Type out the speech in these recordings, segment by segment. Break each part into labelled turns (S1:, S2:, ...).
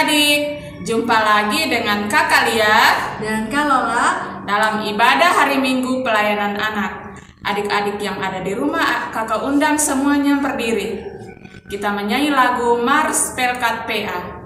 S1: adik-adik, jumpa lagi dengan Kakak Lia
S2: dan Kak Lola
S1: dalam ibadah hari Minggu pelayanan anak. Adik-adik yang ada di rumah, kakak undang semuanya berdiri. Kita menyanyi lagu Mars Pelkat PA.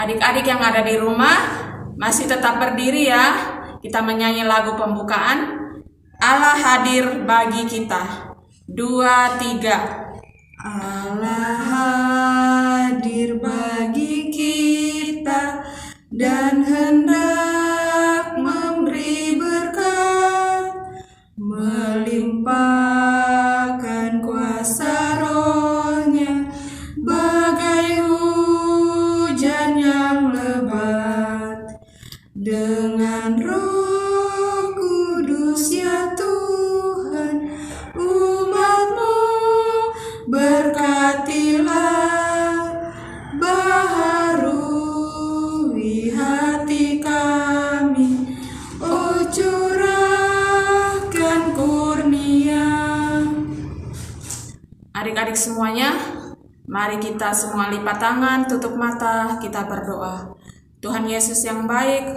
S1: Adik-adik yang ada di rumah masih tetap berdiri ya. Kita menyanyi lagu pembukaan, Allah hadir bagi kita. 2, 3.
S2: Allah hadir bagi kita dan hendak memberi berkat, melimpahkan kuasa Roh-Nya bagai hujan yang lebat. Dengan Roh Kudus ya Tuhan, umat-Mu berkatilah, baharui hati kami, oh curahkan kurnia.
S1: Adik-adik semuanya, mari kita semua lipat tangan, tutup mata, kita berdoa. Tuhan Yesus yang baik,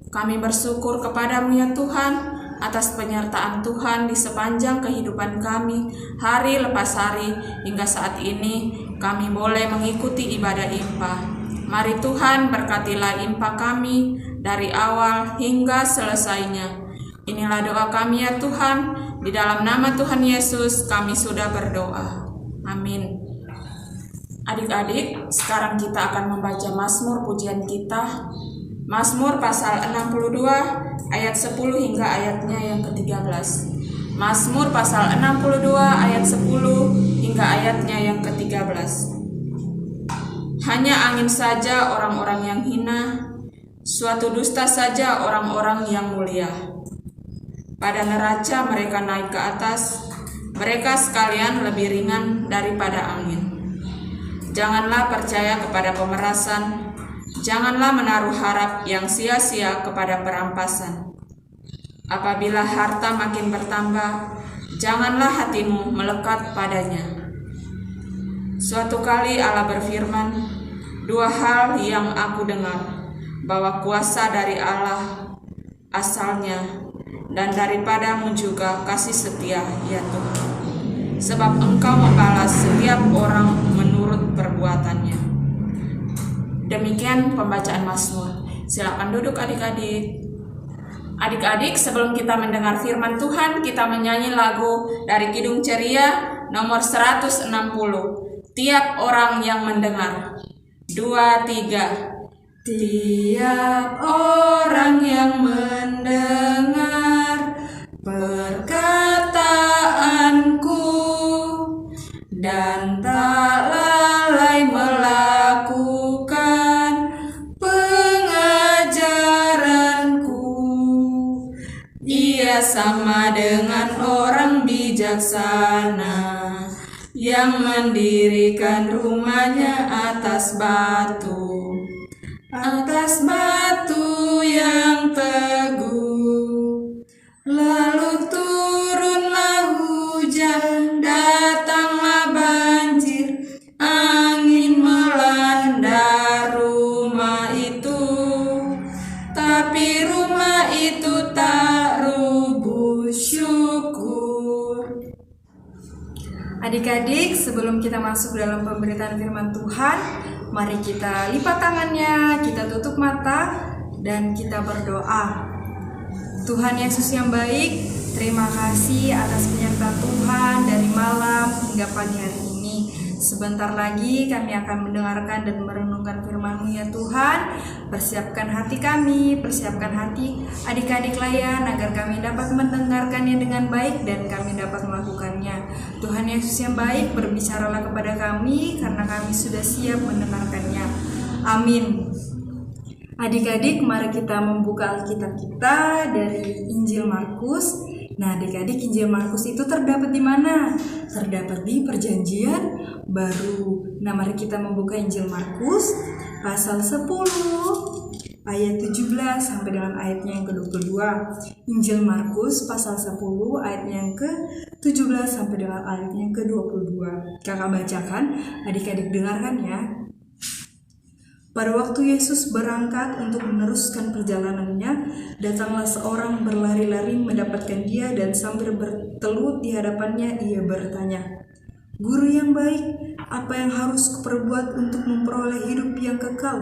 S1: kami bersyukur kepada-Mu ya Tuhan, atas penyertaan Tuhan di sepanjang kehidupan kami, hari lepas hari, hingga saat ini kami boleh mengikuti ibadah IMPA. Mari Tuhan berkatilah IMPA kami dari awal hingga selesainya. Inilah doa kami ya Tuhan, di dalam nama Tuhan Yesus kami sudah berdoa. Amin. Adik-adik, sekarang kita akan membaca Mazmur pujian kita. Mazmur pasal 62 ayat 10 hingga ayatnya yang ke-13. Mazmur pasal 62 ayat 10 hingga ayatnya yang ke-13. Hanya angin saja orang-orang yang hina, suatu dusta saja orang-orang yang mulia. Pada neraca mereka naik ke atas, mereka sekalian lebih ringan daripada angin. Janganlah percaya kepada pemerasan, janganlah menaruh harap yang sia-sia kepada perampasan. Apabila harta makin bertambah, janganlah hatimu melekat padanya. Suatu kali Allah berfirman, 2 hal yang aku dengar, bahwa kuasa dari Allah asalnya, dan daripadamu juga kasih setia ya Tuhan. Sebab Engkau membalas setiap orang menurut perbuatannya. Demikian pembacaan Mazmur. Silakan duduk adik-adik. Adik-adik, sebelum kita mendengar firman Tuhan, kita menyanyi lagu dari Kidung Ceria nomor 160. Tiap orang yang mendengar. 2, 3.
S2: Tiap orang yang mendengar perkataanku dan tak lalai melakukan pengajaranku, ia sama dengan orang bijaksana yang mendirikan rumahnya atas batu yang teguh. Lalu turunlah hujan, datanglah banjir, angin melanda rumah itu, tapi rumah itu tak rubuh. Syukur. Adik-adik, sebelum kita masuk dalam pemberitaan firman Tuhan, mari kita lipat tangannya, kita tutup mata, dan kita berdoa. Tuhan Yesus yang baik, terima kasih atas penyertaan Tuhan dari malam hingga pagi hari ini. Sebentar lagi kami akan mendengarkan dan merenungkan firman-Mu ya Tuhan. Persiapkan hati kami, persiapkan hati adik-adik layan agar kami dapat mendengarkannya dengan baik dan kami dapat melakukannya. Tuhan Yesus yang baik, berbicaralah kepada kami karena kami sudah siap mendengarkannya. Amin. Adik-adik, mari kita membuka Alkitab kita dari Injil Markus. Nah, adik-adik, Injil Markus itu terdapat di mana? Terdapat di Perjanjian Baru. Nah, mari kita membuka Injil Markus pasal 10 ayat 17 sampai dengan ayatnya yang ke-22. Injil Markus pasal 10 ayatnya yang ke-17 sampai dengan ayatnya yang ke-22. Kakak bacakan, adik-adik dengarkan ya. Pada waktu Yesus berangkat untuk meneruskan perjalanannya, datanglah seorang berlari-lari mendapatkan dia dan sambil bertelut di hadapannya ia bertanya, "Guru yang baik, apa yang harus kuperbuat untuk memperoleh hidup yang kekal?"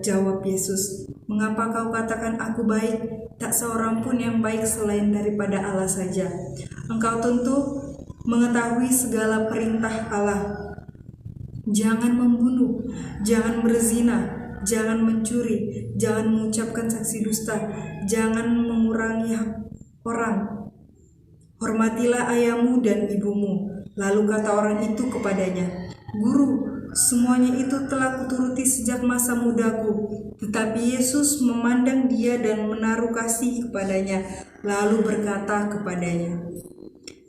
S2: Jawab Yesus, "Mengapa kau katakan aku baik? Tak seorang pun yang baik selain daripada Allah saja. Engkau tentu mengetahui segala perintah Allah. Jangan membunuh, jangan berzina, jangan mencuri, jangan mengucapkan saksi dusta, jangan mengurangi hak orang. Hormatilah ayahmu dan ibumu." Lalu kata orang itu kepadanya, "Guru, semuanya itu telah kuturuti sejak masa mudaku." Tetapi Yesus memandang dia dan menaruh kasih kepadanya, lalu berkata kepadanya,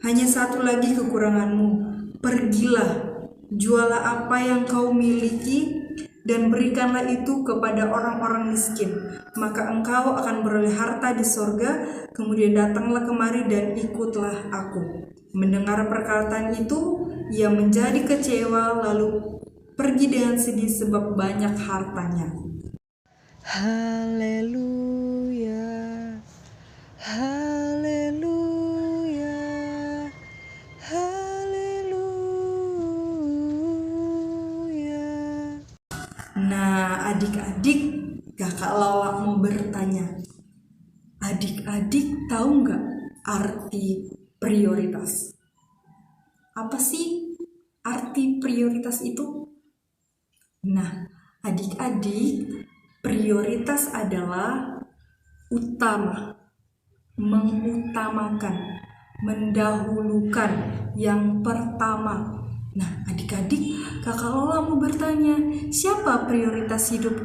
S2: "Hanya satu lagi kekuranganmu. Pergilah, jualah apa yang kau miliki dan berikanlah itu kepada orang-orang miskin, maka engkau akan beroleh harta di sorga. Kemudian datanglah kemari dan ikutlah aku." Mendengar perkataan itu, ia menjadi kecewa lalu pergi dengan sedih sebab banyak hartanya.
S3: Haleluya, haleluya, haleluya.
S2: Nah, adik-adik, kakak Lola mau bertanya. Adik-adik tahu nggak arti prioritas? Apa sih arti prioritas itu? Nah, adik-adik, prioritas adalah utama, mengutamakan, mendahulukan, yang pertama. Nah, adik-adik, kakak Lola mau bertanya, siapa prioritas hidup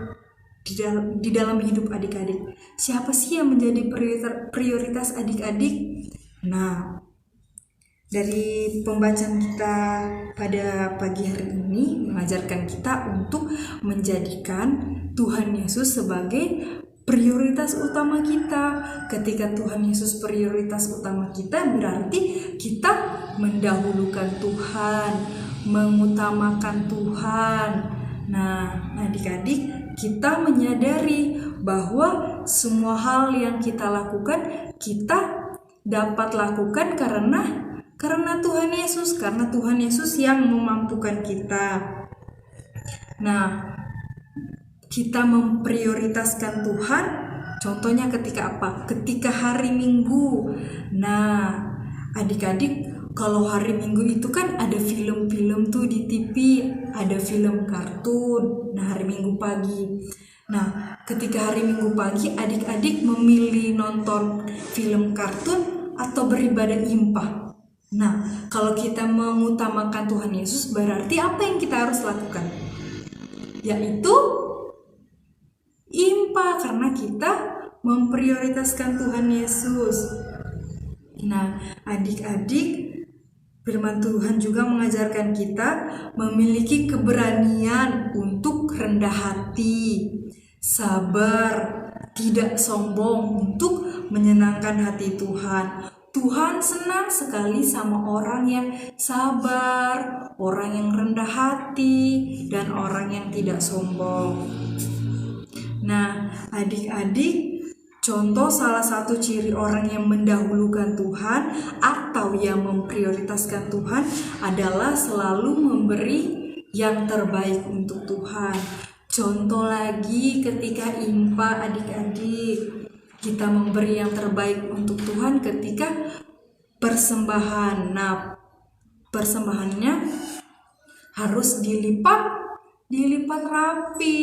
S2: di dalam hidup adik-adik? Siapa sih yang menjadi prioritas adik-adik? Nah, dari pembacaan kita pada pagi hari ini mengajarkan kita untuk menjadikan Tuhan Yesus sebagai prioritas utama kita. Ketika Tuhan Yesus prioritas utama kita, berarti kita mendahulukan Tuhan, mengutamakan Tuhan. Nah, adik-adik, kita menyadari bahwa semua hal yang kita lakukan, kita dapat lakukan karena Tuhan Yesus, karena Tuhan Yesus yang memampukan kita. Nah, kita memprioritaskan Tuhan Contohnya ketika apa? Ketika hari Minggu. Nah, adik-adik, kalau hari Minggu itu kan ada film-film tuh di TV, ada film kartun. Nah, hari Minggu pagi. Nah, ketika hari Minggu pagi, adik-adik memilih nonton film kartun atau beribadah IMPA. Nah, kalau kita mengutamakan Tuhan Yesus, berarti apa yang kita harus lakukan? Yaitu IMPA, karena kita memprioritaskan Tuhan Yesus. Nah, adik-adik, firman Tuhan juga mengajarkan kita memiliki keberanian untuk rendah hati, sabar, tidak sombong untuk menyenangkan hati Tuhan. Tuhan senang sekali sama orang yang sabar, orang yang rendah hati, dan orang yang tidak sombong. Nah, adik-adik, contoh salah satu ciri orang yang mendahulukan Tuhan atau yang memprioritaskan Tuhan adalah selalu memberi yang terbaik untuk Tuhan. Contoh lagi ketika IMPA, adik-adik, kita memberi yang terbaik untuk Tuhan ketika persembahan. Nah, persembahannya harus dilipat rapi,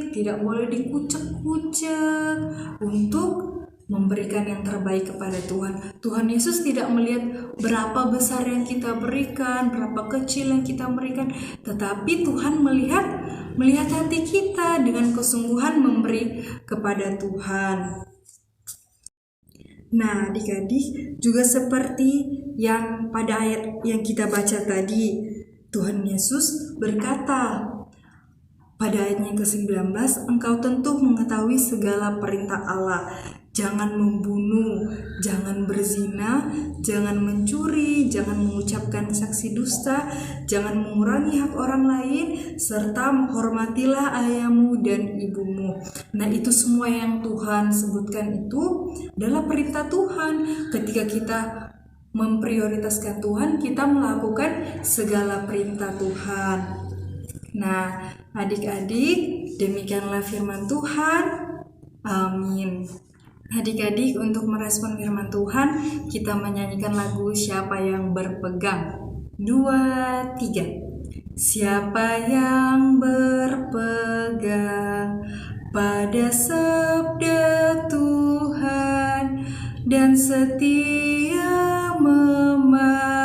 S2: tidak boleh dikucek-kucek untuk memberikan yang terbaik kepada Tuhan. Tuhan Yesus tidak melihat berapa besar yang kita berikan, berapa kecil yang kita berikan, tetapi Tuhan melihat hati kita dengan kesungguhan memberi kepada Tuhan. Nah, adik-adik, juga seperti yang pada ayat yang kita baca tadi, Tuhan Yesus berkata pada ayatnya ke-19, engkau tentu mengetahui segala perintah Allah. Jangan membunuh, jangan berzina, jangan mencuri, jangan mengucapkan saksi dusta, jangan mengurangi hak orang lain, serta menghormatilah ayahmu dan ibumu. Nah, itu semua yang Tuhan sebutkan itu adalah perintah Tuhan. Ketika kita memprioritaskan Tuhan, kita melakukan segala perintah Tuhan. Nah, adik-adik, demikianlah firman Tuhan. Amin. Adik-adik, untuk merespon firman Tuhan, kita menyanyikan lagu Siapa Yang Berpegang. 2, 3. Siapa yang berpegang pada sabda Tuhan dan setia mematuhinya,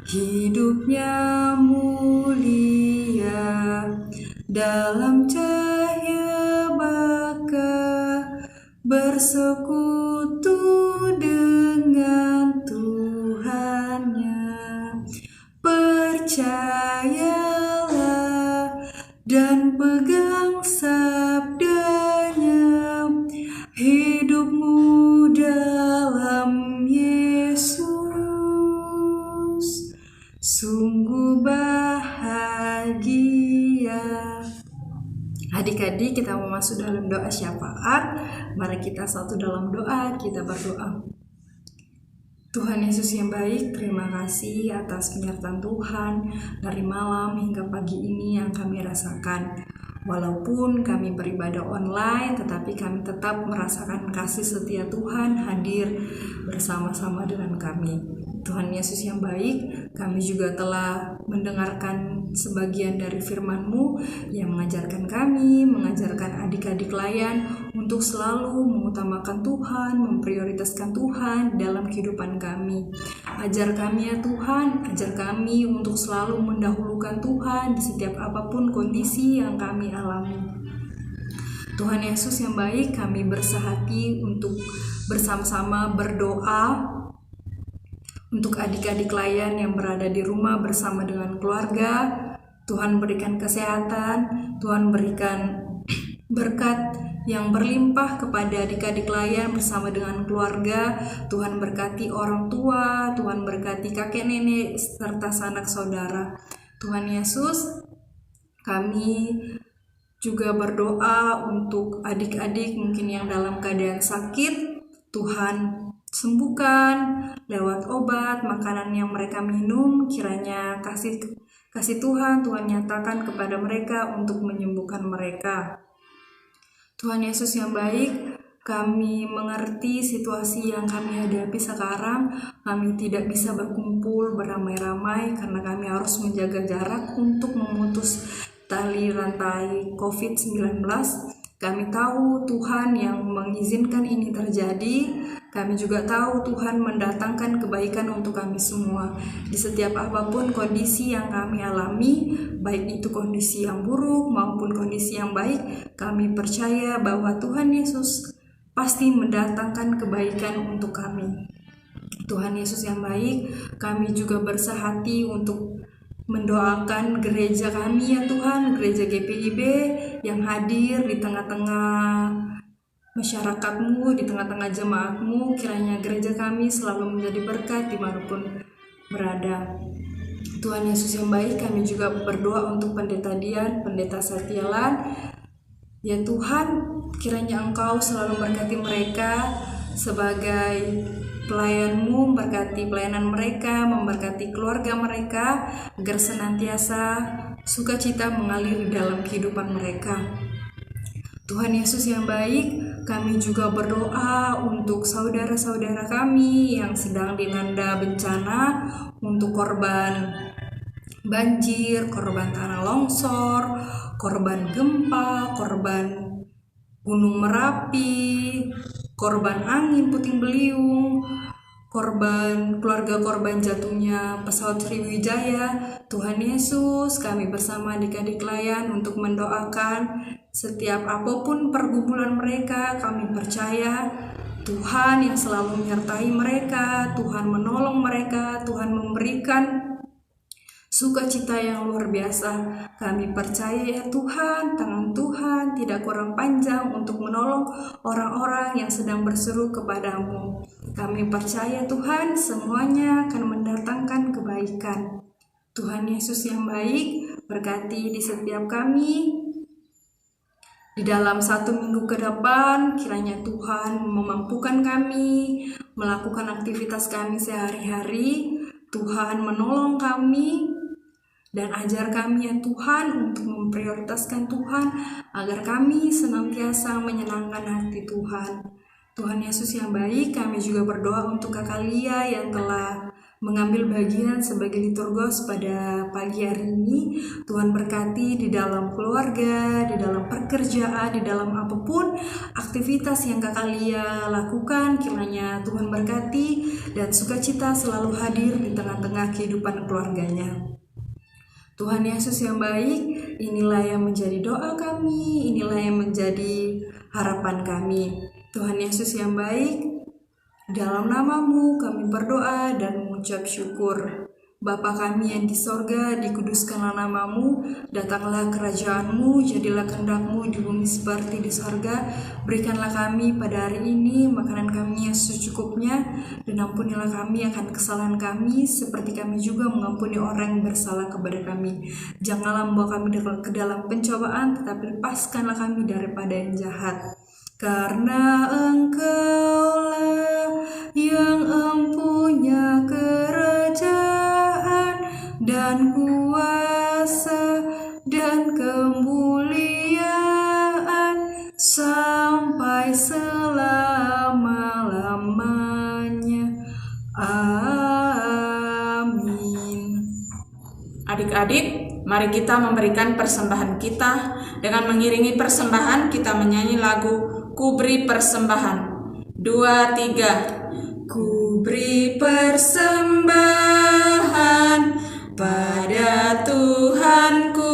S2: hidupnya mulia dalam cahaya baka, bersekutu dengan Tuhannya. Percayalah dan pegang sabdanya, hidupmu dalam Yesus sungguh bahagia. Adik-adik, kita mau masuk dalam doa syafaat. Mari kita satu dalam doa, kita berdoa. Tuhan Yesus yang baik, terima kasih atas penyertaan Tuhan dari malam hingga pagi ini yang kami rasakan. Walaupun kami beribadah online, tetapi kami tetap merasakan kasih setia Tuhan hadir bersama-sama dengan kami. Tuhan Yesus yang baik, kami juga telah mendengarkan sebagian dari firman-Mu yang mengajarkan kami, mengajarkan adik-adik layan untuk selalu mengutamakan Tuhan, memprioritaskan Tuhan dalam kehidupan kami. Ajar kami ya Tuhan, ajar kami untuk selalu mendahulukan Tuhan di setiap apapun kondisi yang kami alami. Tuhan Yesus yang baik, kami bersahati untuk bersama-sama berdoa untuk adik-adik layan yang berada di rumah bersama dengan keluarga. Tuhan berikan kesehatan, Tuhan berikan berkat yang berlimpah kepada adik-adik layan bersama dengan keluarga. Tuhan berkati orang tua, Tuhan berkati kakek nenek serta sanak saudara. Tuhan Yesus, kami juga berdoa untuk adik-adik mungkin yang dalam keadaan sakit. Tuhan sembuhkan lewat obat, makanan yang mereka minum, kiranya kasih Tuhan nyatakan kepada mereka untuk menyembuhkan mereka. Tuhan Yesus yang baik, kami mengerti situasi yang kami hadapi sekarang. Kami tidak bisa berkumpul beramai-ramai karena kami harus menjaga jarak untuk memutus tali rantai COVID-19. Kami tahu Tuhan yang mengizinkan ini terjadi. Kami juga tahu Tuhan mendatangkan kebaikan untuk kami semua. Di setiap apapun kondisi yang kami alami, baik itu kondisi yang buruk maupun kondisi yang baik, kami percaya bahwa Tuhan Yesus pasti mendatangkan kebaikan untuk kami. Tuhan Yesus yang baik, kami juga bersehati untuk mendoakan gereja kami ya Tuhan, gereja GPIB yang hadir di tengah-tengah masyarakatmu, di tengah-tengah jemaatmu. Kiranya gereja kami selalu menjadi berkat dimanapun berada. Tuhan Yesus yang baik, kami juga berdoa untuk Pendeta Dian, Pendeta Satyalan. Ya Tuhan, kiranya Engkau selalu memberkati mereka sebagai pelayan-Mu, memberkati pelayanan mereka, memberkati keluarga mereka, agar senantiasa sukacita mengalir di dalam kehidupan mereka. Tuhan Yesus yang baik, kami juga berdoa untuk saudara-saudara kami yang sedang dilanda bencana, untuk korban banjir, korban tanah longsor, korban gempa, korban gunung Merapi, korban angin puting beliung, keluarga korban jatuhnya pesawat Sriwijaya. Tuhan Yesus, kami bersama adik-adik layan untuk mendoakan setiap apapun pergumulan mereka. Kami percaya Tuhan yang selalu menyertai mereka, Tuhan menolong mereka, Tuhan memberikan sukacita yang luar biasa. Kami percaya ya Tuhan, tangan Tuhan tidak kurang panjang untuk menolong orang-orang yang sedang berseru kepadamu. Kami percaya Tuhan, semuanya akan mendatangkan kebaikan. Tuhan Yesus yang baik, berkati di setiap kami. Di dalam 1 minggu ke depan, kiranya Tuhan memampukan kami melakukan aktivitas kami sehari-hari. Tuhan menolong kami dan ajar kami ya Tuhan untuk memprioritaskan Tuhan, agar kami senantiasa menyenangkan hati Tuhan. Tuhan Yesus yang baik, kami juga berdoa untuk Kakak Lia yang telah mengambil bagian sebagai liturgos pada pagi hari ini. Tuhan berkati di dalam keluarga, di dalam pekerjaan, di dalam apapun aktivitas yang Kakak Lia lakukan. Kiranya Tuhan berkati dan sukacita selalu hadir di tengah-tengah kehidupan keluarganya. Tuhan Yesus yang baik, inilah yang menjadi doa kami, inilah yang menjadi harapan kami. Tuhan Yesus yang baik, dalam nama-Mu kami berdoa dan mengucap syukur. Bapa kami yang di sorga, dikuduskanlah nama-Mu, datanglah kerajaan-Mu, jadilah kehendak-Mu di bumi seperti di sorga. Berikanlah kami pada hari ini makanan kami yang secukupnya, dan ampunilah kami akan kesalahan kami, seperti kami juga mengampuni orang yang bersalah kepada kami. Janganlah membawa kami ke dalam pencobaan, tetapi lepaskanlah kami daripada yang jahat. Karena Engkaulah yang empunya kerajaan dan kuasa dan kemuliaan sampai selama-lamanya. Amin.
S1: Adik-adik, mari kita memberikan persembahan kita. Dengan mengiringi persembahan, kita menyanyi lagu Ku Beri Persembahan. 2, 3. Ku beri persembahan pada Tuhanku,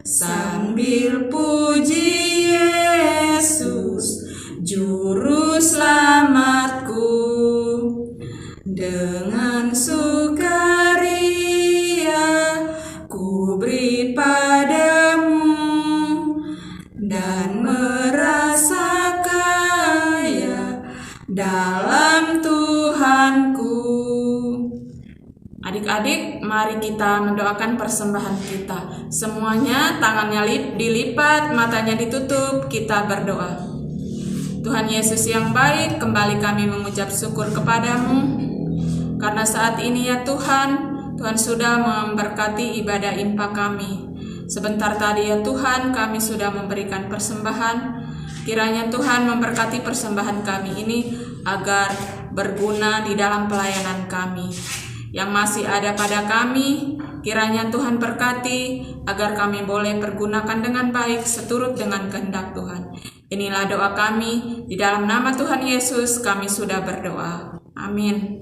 S1: sambil puji Yesus, Juru Selamatku. Dengan sukaria ku beri padamu, dan merasa kaya dalam Tuhanku. Adik-adik, mari kita mendoakan persembahan kita. Semuanya tangannya dilipat, matanya ditutup, kita berdoa. Tuhan Yesus yang baik, kembali kami mengucap syukur kepadamu, karena saat ini ya Tuhan, Tuhan sudah memberkati ibadah impak kami. Sebentar tadi ya Tuhan kami sudah memberikan persembahan. Kiranya Tuhan memberkati persembahan kami ini agar berguna di dalam pelayanan kami. Yang masih ada pada kami, kiranya Tuhan berkati agar kami boleh pergunakan dengan baik seturut dengan kehendak Tuhan. Inilah doa kami, di dalam nama Tuhan Yesus kami sudah berdoa. Amin.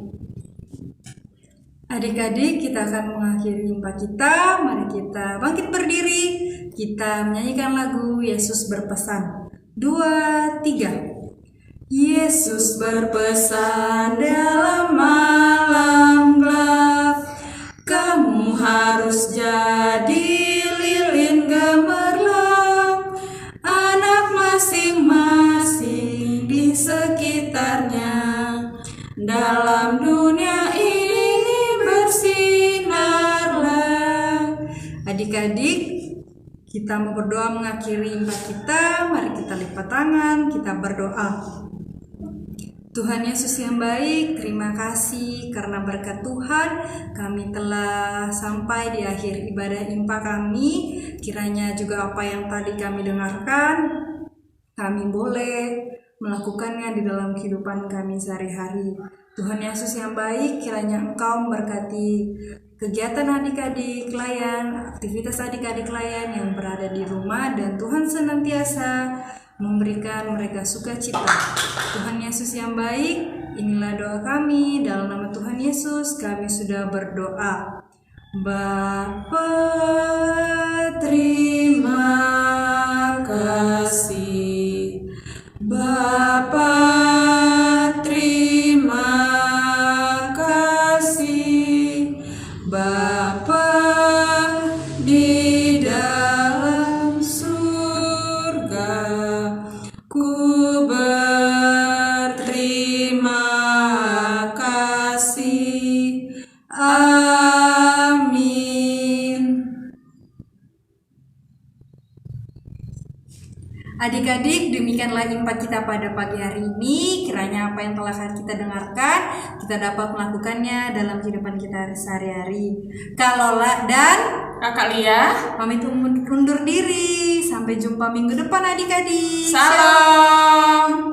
S2: Adik-adik, kita akan mengakhiri jumpa kita. Mari kita bangkit berdiri. Kita menyanyikan lagu Yesus berpesan. 2, 3.
S1: Yesus berpesan dalam malam gelap, kamu harus jadi lilin gemerlap, anak masing-masing di sekitarnya, dalam dunia ini bersinarlah.
S2: Adik-adik, kita mau berdoa mengakhiri ibadah kita. Mari kita lipat tangan, kita berdoa. Tuhan Yesus yang baik, terima kasih karena berkat Tuhan kami telah sampai di akhir ibadah impa kami. Kiranya juga apa yang tadi kami dengarkan, kami boleh melakukannya di dalam kehidupan kami sehari-hari. Tuhan Yesus yang baik, kiranya Engkau memberkati kegiatan adik-adik layan, aktivitas adik-adik layan yang berada di rumah, dan Tuhan senantiasa memberikan mereka sukacita. Tuhan Yesus yang baik, inilah doa kami, dalam nama Tuhan Yesus kami sudah berdoa. Bapa, terima kasih. Bapa, terima kasih. Bapa di dalam surga, ku berterima kasih. Amin. Adik-adik, demikianlah impa kita pada pagi hari ini. Kiranya apa yang telah kita dengarkan, kita dapat melakukannya dalam kehidupan kita sehari-hari. Kalola dan
S1: Kakak Lia,
S2: pamit undur diri. Sampai jumpa minggu depan adik-adik.
S1: salam.